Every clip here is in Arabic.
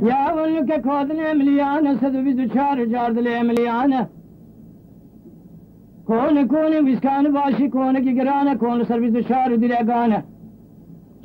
یا اول که کادن املیانه 124 جاردل املیانه کونه ویسکانه باشی کونه که گرانه کونه سر 24 دیرگانه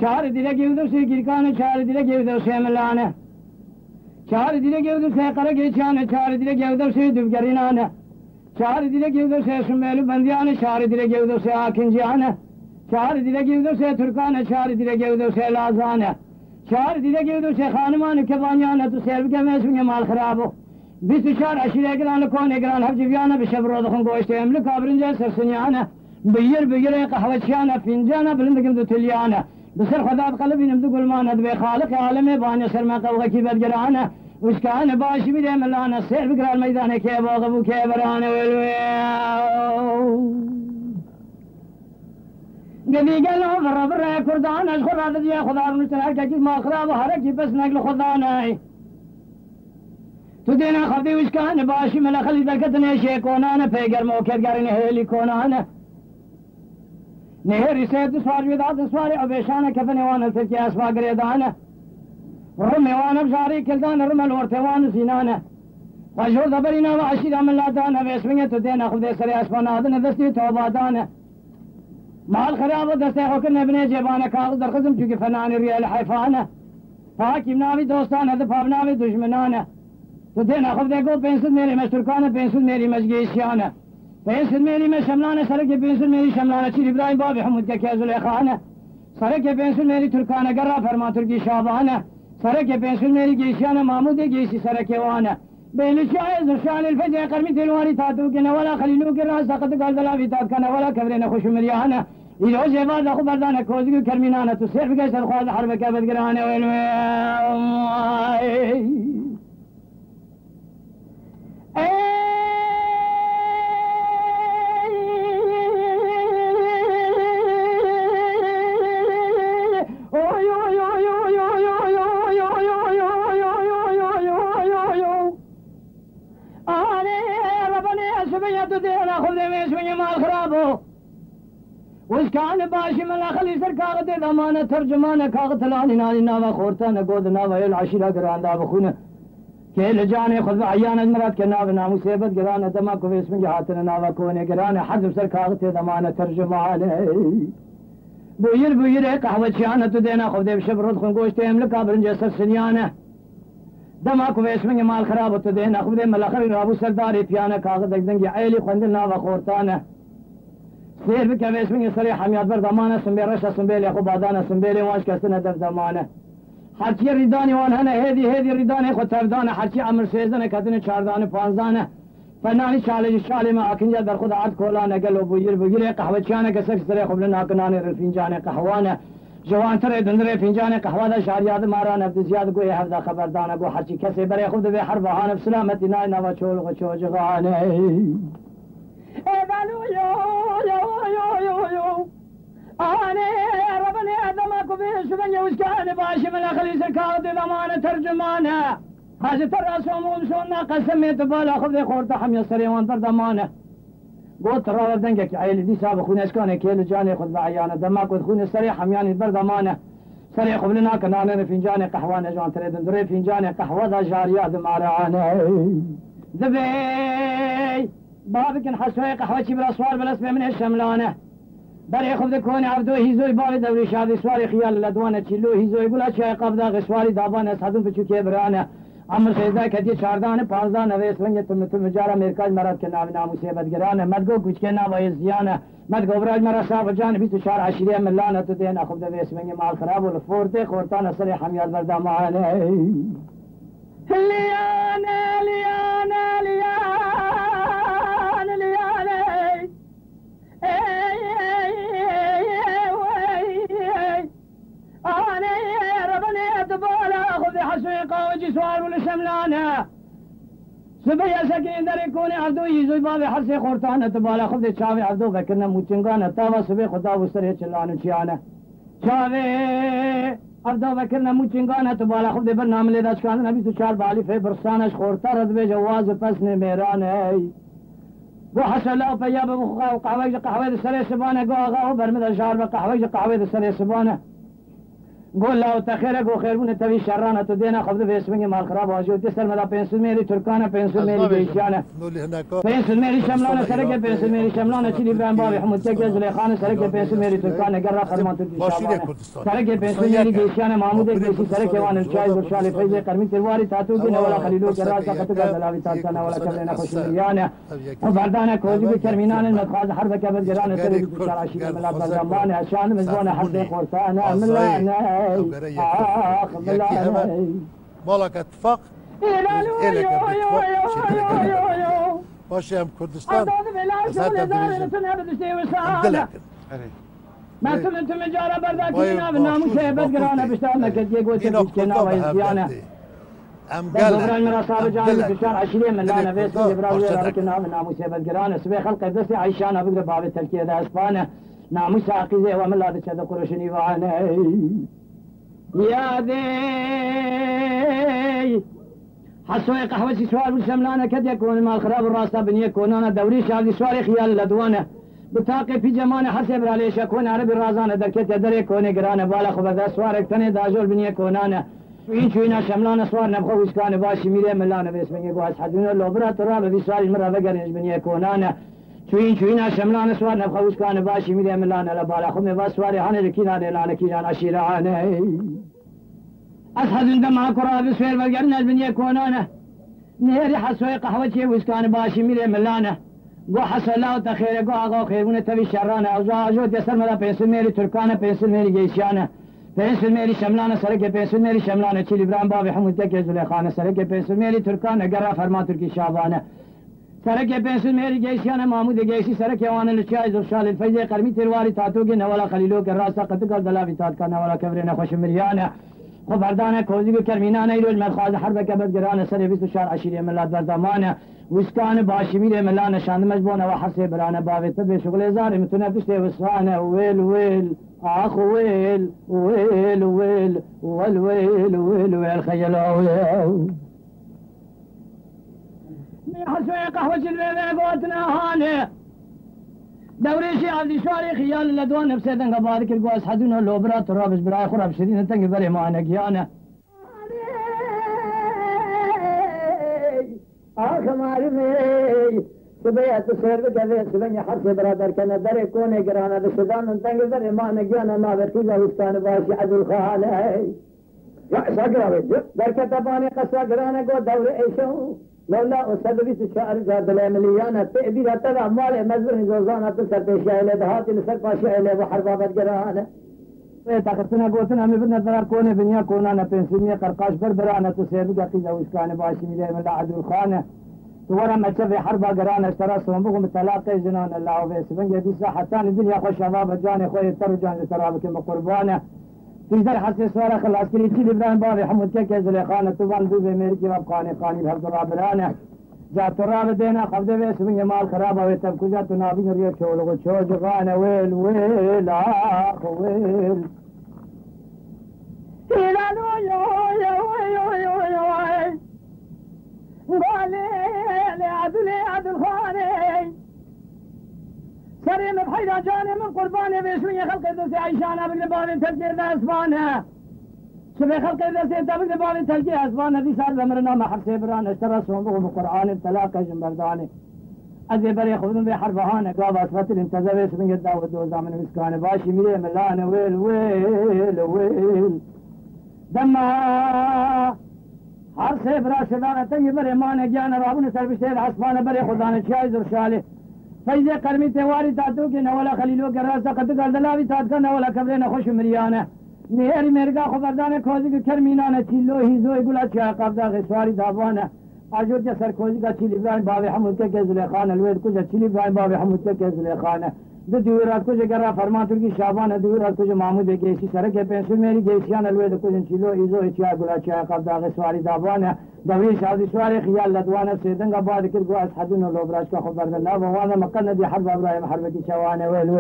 4 دیره گیودو سی گیرکانه 4 دیره گیودو سی املانه 4 دیره گیودو سی قره گیچانه 4 دیره گیودو سی دوبگرینانه 4 دیره گیودو سی شمیلو بندیانه 4 دیره گیودو سی آکنجیانه 4 دیره گیودو سی ترکانه 4 دیره گیودو سی لازانه 4 دیره گیودو سی خانمانه کبانیانه تو سیر بکم اسمه مال خرابو 24 عشیره گرانه کونه گران هف جویانه بشب رودخون گوشته املو کابرنجه سرسنیانه بیر قهوه چیانه فنجانه بلندگم دو تلیانه بسر خدا بقلب اینم دو گلمانه دو خالق عالمه بانه سر ما قوغه کی بدگرانه وشکانه باشی بیده ملانه سیر بگرال میدانه که باغبو که برانه گدی گلو برابر کردانش خوراد دیه خدا بنشتر که ما خراب و هرکی بس نگل خدانه تو دینا خودی وشکانه باشی ملخلی درکت نیشه کنانه پیگر موکر گرین هیلی کنانه نهری سید سوار ویداد سواری عبیشانه کفن وان ترکی اسوا گریدانه رمی وان بشاری کلدانه رمل ورتوان زینانه وجهو دبرینا و عشید عملاتانه باسمینه تو دینا خودی سری اسفانادن دستی توبادانه مال خراب و دسته حکر نبنه جبانه کاغذ در خزم چونکه فنانی ریال حیفانه حاکم ناوی دوستانه ده پاب ناوی دشمنانه تو دینا خودی گو پینسد میری مشترکانه پینسد میری مجگیشیانه پینسد میری میں شملانه سرک پینسد میری شملانه چیر ابراهیم باب حمود که زلیخانه سرک پینسد میری ترکانه گرا فرما ترکی شابانه سرک پینسد میری گیشیانه محمود گیشی سرک وانه بیلشای زرشان الفجر قرمی تلواری تاتو که نولا خلیلو که راز سقط گلدلا بیتاد که نولا کبرین خوش مریانه ایلو جواد اخو بردانه کوزگو کرمینانه تو سر بگشت الخواز حرب که بدگرانه وشکان باشی ملخلی سر کاغت دمانه ترجمانه کاغت لانی نانی ناوا خورتانه گود ناوا العشیره گرانده بخونه که لجانه خود عیانت مرد که ناو نامو سیبت گرانه دما کو اسم جهاتن ناوا کونه گرانه حذف سر کاغت دمانه ترجمانه بویر قهوه چیانه تو دینا خود بشب رد خون گوشت املک برنج سر سنیانه دما کو اسم مال خراب تو دینا خود ملخلی رابو سرداری پیانه کاغت دنگی عیلی خوند ناوا خورتانه سیر بکم اسمین سری حمیات بر دمانه سنبیرش سنبیل یخو بادانه سنبیلی وانش کسنه در دمانه هرچی ریدانی وان هنه هیدی ریدانی خود تردانه هرچی عمر سیزنه کتن 14 15 فنانی شالی ما اکنجا در خود عد کولانه گلو بویر قهوه چیانه کسک سری خبل ناکنانه رفینجانه قهوانه جوانتر دندره فنجان قهوه دا شاریات ماران عبد زیاد گوی هفته خبردانه گو هرچی کسی برای خود به حرب هانه سلامتی نای نوا چول و چوجغانه ایدانو یو آنه ربني أدمك وبيش من يوشكاني باشي من أخلي سركاوت ضمانة ترجمانة حاجة الرسوم ومشونا قسميت بالا خذي خورتا حمي السريوان در ضمانة قلت راوة دنجك عيلي دي سابق خوني اشكاني كيلو جاني خذ بعيانة دماك وخوني السريع حمياني بر ضمانة سريع قبلنا كنانين فنجاني قهواني جوان تريدن دري فنجاني قهوة دا جاريات مارعاني دبي بابك حسوي قهوتي بالأسوار بالأسبع من الشملانة بري خذ كوني عبدو هيزوي بابي دوري شادي سواري خيال الأدوانة تشيلو هيزوي يقول أشياء قبضة غسواري دابانة صدون في شوكي برانة عمر سيدا كدي 14 15 نويس ونجي تم جارة مركز مراد كناوي نامو سيبت گرانة مدقو كوچ كنا ويزيانة مدقو براج مرا صاحب جان 24 عشرية ملانة تدين أخذ دويس ونجي مال خراب والفورتي خورتانة سري حميات بردامانة ليانة قاوجي سوار ولا شملانه سبيا سكين در يكون عبدو يزوي باب حرسي خورتانه تبالا خذ تشاوي عبدو فكرنا موچنگانه تاوا سبي خدا وسري چلانه چيانه چاوي عبدو فكرنا موچنگانه تبالا خذ برنامه لداش كان نبي تو چار بالي في برسانش خورتا رد به جواز پس نميرانه گو حسلا پيا بو قهوه سري سبانه گو آغا برمد شار قهوه سري سبانه قول لا وتخيرك وخيرون تبي شرانة تدينا خبز في اسمه مال خراب واجو تسر ملا بنسل ميري تركانا بنسل ميري بيشانة بنسل ميري شملانة سرقة بنسل ميري شملانة شيلي بان بابي حمود تكيز لخانة سرقة بنسل ميري تركانا قرر فرمان تركي شابانة سرقة بنسل ميري بيشانة محمود كيسي سرقة وان الشاي ورشالي فيزي قرمي ترواري تاتوكينا ولا خليلو كراسة قطقة دلاوي تاتانا ولا كبرنا خوش مريانة وبردانا كوزي بكرمينان المدخاز حرب كبر جرانة سرقة بشار عشيرة ملا بردامانة عشان مزبونة حرب خورسانة ملانا مالك اتفاق إلك باش هم كردستان ما كنت مجارة برداكينا بالناموس هيبت قرانا بشتغلنا كديه قوتي بيتكينا ويزيانا ام قال دبران مراسابة جاني بشار عشرين من لانا فيسكي براوي رابكنا بالناموس هيبت قرانا سبي خلق بس عيشانا بقرب باب التركية دا اسبانا ناموس عقيزة ومن لا تشهد قرشني وانا يا دي حسوي قهوة سوار بالشملانة كد يكون مال خراب الراسة بن يكون أنا دوري شعبي سواري خيال لدوانة بتاقي في جمانة حسب عليه شكون عربي الرازانة دركت يدر يكون قرانة بالا خبذا سوارك تاني داجول بن يكون أنا وين شوينا شملانة سوار نبخو وشكان باشي ميري ملانا بس بن يكون أسحدون اللو برا تراب بسواري مرة بقرنش بن يكون أنا شوينا شملانة سوار نبخو وشكان باشي ميري ملانا لبالا خمي بسواري هاني ركينا للانا كيجان عشيرة عنه أسحد عندما كرة بسوير بقرنا البن يكون أنا نهري حسوي قهوتي وسكان باشي ميري ملانا قو حسو الله تخير قو أغو خيرون تبي شرانا أجو تسر ملا بينسل ميري تركانا بينسل ميري جيشانا بينسل ميري شملانا سرقة بينسل ميري شملانا تشيل إبراهيم بابي حمود تكي زليخانا سرقة بينسل ميري تركانا قرى فرمان تركي شابانا سرقة بينسل ميري جيشانا محمود جيشي سرقة وانا للشاي زرشال الفيزي قرمي ترواري تاتوكي نولا خليلوك الراسة قطقال دلافي تاتكا نولا كبرنا خوش مريانا خبردانه کوزی کرمینانه ایرول مخاز حرب کبد گرانه سر 24 عشیره ملت بردامانه وسکان باشمیر ملان شاند مجبونه و حسه برانه باوی تبه شغل زاری متونه پشت وسانه ويل ويل اخ ويل ويل ويل ويل ويل ويل خيلو حسوي قهوه البيبي قوتنا هانه دوري شي عبد شواري خيال لدوان نفسه دنگ بارك القواس حدونا لو برا ترابس براي خراب شديد تنگ بري معنا كيانا اخ ماري سبيا تسير بكذا سبيا حرس برادر كان دري كوني قرانا بسودان تنگ بري معنا كيانا ما بتيجا وستان باشي عبد الخال يا ساقراوي دركه تباني قصا قرانا قو دوري ايشو لولا أستاذ بيس الشعر جاد العمليانة تأبي تبع مال مزبر زوزانة تسر بشايلة دهاتي لسر بشايلة وحربا بدقرانة تاخذنا قوتنا مبنى ضرر كوني بنيا كونانا بنسمية قرقاش بربرانة تسيبقى قيزة وإسكان باشي مليم الله عدو الخانة تورا ما تشفي حربا قرانة اشترى صنبوغم التلاقي زنان الله وبيس بنجا دي ساحة تاني الدنيا خوش شباب جاني خوي الترو جاني ترابك مقربانة في ذر حسي سوارة خلاص كري تشيل إبراهيم بابي حمود كيكي زليخانة تبان دوبي ميركي وابقاني قاني بهر ترابرانة جا تراب دينا خفده بيس من يمال خرابة ويتبكو جا تنابي ريا شولغو شوج غانة ويل ويل آخ ويل هلالو يو يو يو يو يو قالي لعدل خاني سريم بحيدا جاني من قرباني بشوية خلق دوسي عيشانا بقلباني تلقي ذا اسبانا شبه خلق دوسي بقلباني تلقي اسبانا دي صار بمرنا ما حرسي برانا اشترى صنبوغ بقرآن التلاقى جنبرداني ازي بري خذون بحربهانا قابا اسفتر انتزبس من قد داود دوزا من مسكاني باشي ملي ملانا ويل ويل ويل دما حرسي برا شبانا تنجي بري مانا جانا رابون سربشتين حسبانا بري خذانا شاي زرشالي فإذا قرمي تواري تاتوكي نولا خليلو كراسة قد قال دلاوي تاتكا نولا كبرين خوش مريانة نهاري مرقا خبردانة كوزي كرمينانة تيلو هيزو يقول اتشا قبضا غسواري دابوانا عجود جسر كوزي كتشيل إبراهيم بابي حمود كيكي زليخانة الويد كوزا تشيل إبراهيم بابي حمود كيكي زليخانة دو دويرات كوزي قرا فرمان تركي شابانة دويرات كوزي محمود كيسي سركي بنسل ميري كيسيانا الويد كوزي تشيلو هيزو اتشا يقول اتشا قبضا غسواري دابوانا دوري شادي سواري خيال لدوانا سيدنگا بعد كل قواس حدون لو براش کا خبر الله وانا مقنا دي حرب ابراهيم حرب کی شوانه ويل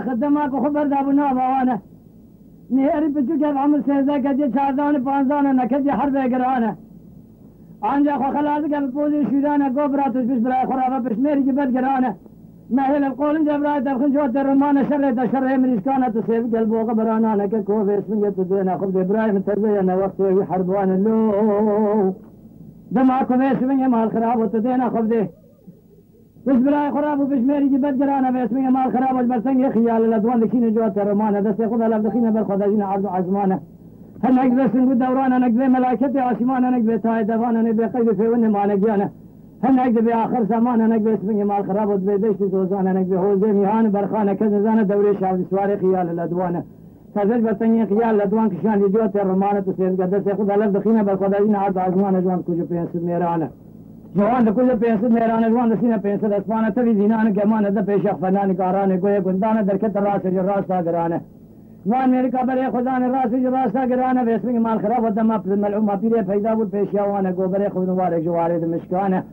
خدماك خبر دابنا وانا نهري بچو کے عمل سيدا کدي چاردان پانزان نکدي حرب گرانه انجا خو خلاص کے پوزي شیرانه گوبرات بس برا خرابه بشميري کی بد گرانه مهل القول جبرائي دخل جوات الرمان شر من إسكانة تسيب قلبوغ برانانا كالكوف اسمي يتدوين خبز إبراهيم تزين وقت حربوان اللو دماغكم اسمي مال خراب وتدين خبزه بس براي خراب وبش ميري جبت جرانا باسمي مال خراب والبرسنج خيال الأدوان لكين جوات الرمان دست يخذ الأبدخين بالخدجين عبد عزمانه هل نقبل سنقود دورانا نقبل ملاكتي عاصمانا نقبل تاي دفانا نقبل قيد في ون ما نقيانا هل نقبل بآخر زمانا نقبل اسمي مال خراب وتبيدشت زوزانا نقبل هوزي ميهان برخانة كذا دوري شعب سواري خيال الأدوان تزج برسنج خيال الأدوان كشان جوات الرمان تسير قدس يخذ الأبدخين بالخدجين عبد عزمانه جوان كوجو بينسد ميرانا جوان ده كل پیسد میرانه جوان دسینه پیسد اسمانه توی زینانه کمانه ده پیش اخفنانه کارانه کوی گندانه درکت راست راستا گرانه وان میری کبر خدان راست راستا گرانه بسمی مال خراب و دم اپ ملعوم پیری پیدا بود پیش یوانه گوبر خود وارد جوارد مشکانه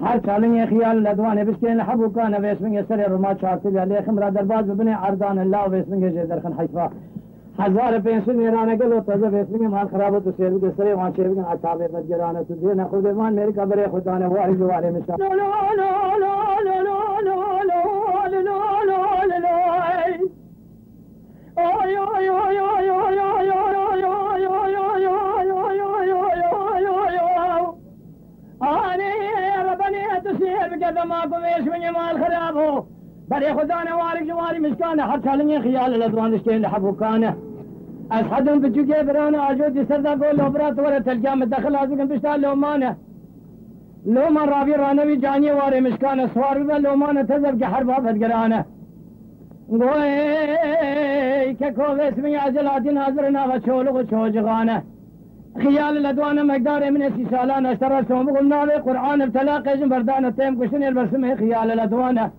هر چالنی خیال لدوانه بسکین حبو کانه بسمی سر رما چارتی علی خمر درباز ببنی عردان الله بسمی جدرخن حیفا هزار پیسد میرانه گلو تازه بسمی مال خراب تو سیر بود سر وان چه بگن عتابه بدگرانه تو دین خود وان میری کبر خدان وارد جوارد مشکانه لا لا لا لا لا لا لا لا لا دماغكم ايش من مال خراب هو بري خدانا وارق جواري مسكانه حتى لني خيال الادوان اشتين لحبو كانه اسحدهم بجوكي برانا اجود سردا قول لو برات ولا تلقى مدخل لازم بشتغل لومانه لومان رابي رانوي جاني واري مسكانه سوار لومانه تذب كحربها بدقرانه قوي ككوف اسمي عجلات ناظرنا وشولغ وشوجغانه خيال الأدوان مقدار من سالان اشترى سوم قلنا له قرآن ابتلاق جن بردان التيم كشن البرسمه خيال الأدوان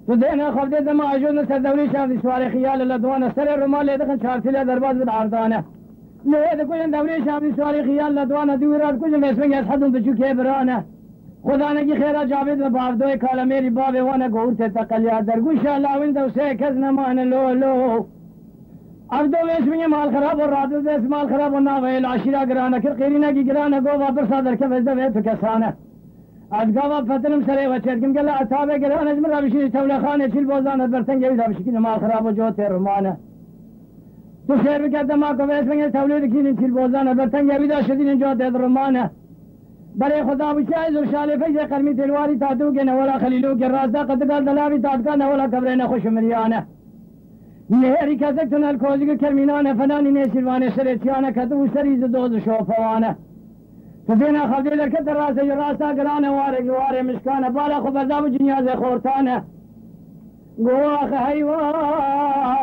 تدينا خفض دما أجون سردوري شاف سوار خيال الأدوان سر الرمال يدخل شارتي له درباز بالعرضانه ليه دكوين دوري شاف سوار خيال الأدوان دورات كل اسمه يسحدون بچوكي برانه خدا نگی خیرا جاوید و باردوی کالا میری بابه وانا گورت تقلیا درگوش الله وندو سه کز نمان لولو عبدو اسمی مال خراب و رادو دس مال خراب و ناویل عشیرا گرانه کر قیری نگی گرانه گو واپر صادر که وزده ویتو کسانه از گاوا فتنم سره و چرکم گل عطابه گرانه از مرا بشینی توله خانه چیل بوزانه برتنگه ویدا بشکین مال خراب و جوت رمانه تو شیر بکرد ما کو اسمی توله دکین چیل بوزانه برتنگه ویدا شدین جوت رمانه برای خدا بچای زور شاله فیض قرمی تلواری تادو که نولا خلیلو که رازده قدقال دلاوی تادکا نولا کبرین خوش مریانه نهری کزکتون الکوزی که کرمینانه فنانی نیسیروانه سریتیانه کدو سریز دوز شوفوانه تزینا خلدی لرکت راسه راستا گرانه واره مشکانه بالا خو بزاو جنیاز خورتانه گواخ حیوا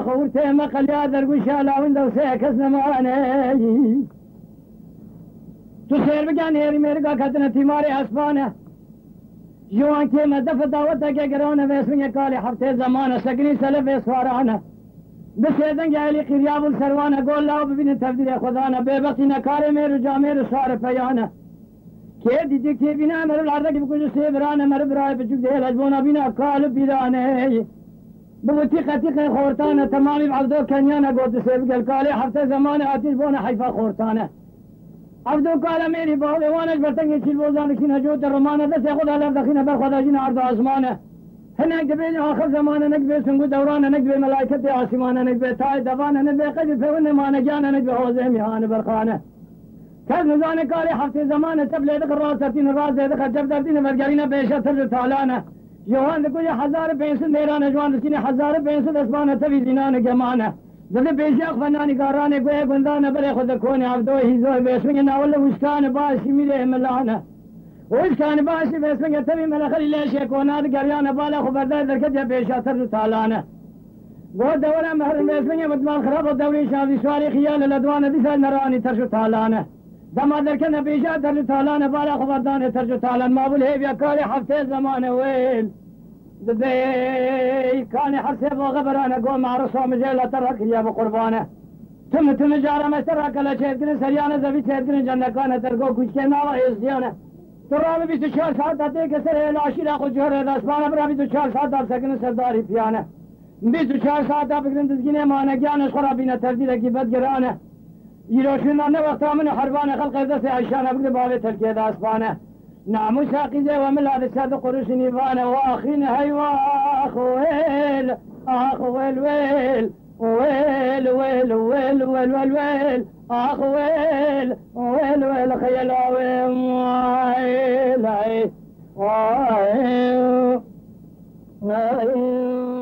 خورته مقلیا درگوشا لاوندو سه کس نمانه تو شیر بگن هیری میرگا کتن تیماری اسبانه جوان که مدف دعوت که گرانه ویسمین کالی هفته زمانه سگنی سلف اسوارانه بسیدن گهلی قریاب السروانه گول لاو ببین تبدیل خدانه بے بقی نکار میرو جامیر سوار پیانه که دیدی که بینا مرو لرده که بکجو سیبرانه مرو برای بچوک دیل اجبونا بینا کالو بیرانه بوتیق خورتانه تمامی عبدو کنیانه گوت سیبگل کالی هفته زمانه آتیش بونه حیفا خورتانه عبدو کالا میری باوی وانش برتنگی چیل بوزانه کین هجوت رمانه دست خود علم دخینه بر خدا جین عرض آسمانه هنک دبیل آخر زمانه نکبه سنگو دورانه نکبه ملائکت آسمانه نکبه تای دوانه نکبه قجل فون مانه جانه نکبه حوزه میهانه برخانه کز نزانه کاری هفته زمانه تبله دخل راستین راز دخل جب دردین برگرینه بیشه ترج تالانه جوان دکوی 1500 میرانه جوان دسینه 1500 اسمانه تبی زینانه گمانه زده پیشاق فنانی کارانه گوه گندانه بره خود کونه عبدو هیزوی بسمینگ ناول وشکانه باشی میره ملانه وشکانه باشی بسمینگ تبی ملخلی لیشه کوناد گریانه بالا خبردار درکت یا پیشاتر رو تالانه گوه دوره محرم بسمینگ مدمان خراب و دوری شافی سواری خیال لدوانه دیسال نرانی ترشو تالانه دما درکنه پیشاتر رو تالانه بالا خبردار ترشو تالانه مابول هیویا کاری هفته زمانه ویل دبي كان حسب وغبرانه قوم مع رسوم مجيلة ترك يا بقربانه تم جارة مسترك لا شيركن سريانه زبي شيركن جنة كان ترقو كوش كنا ويزيانه ترى بي 24 ساعت تك سر العشيره خو جوهر الاسمان برا 24 ساعت در سكن سرداري بيانه 24 ساعت بگرن دزگینه مانه گیانش خرابینه تردیده کی بدگرانه ایروشون نه وقتا من حربانه خلق دست عشانه بگده باوی تلکیه داسپانه نعم شاقي زي ومن هذا الساد قرش نيفانا واخينا هي واخ ويل اخ ويل ويل ويل ويل ويل ويل ويل ويل اخ ويل ويل ويل خيلا ويل ويل ويل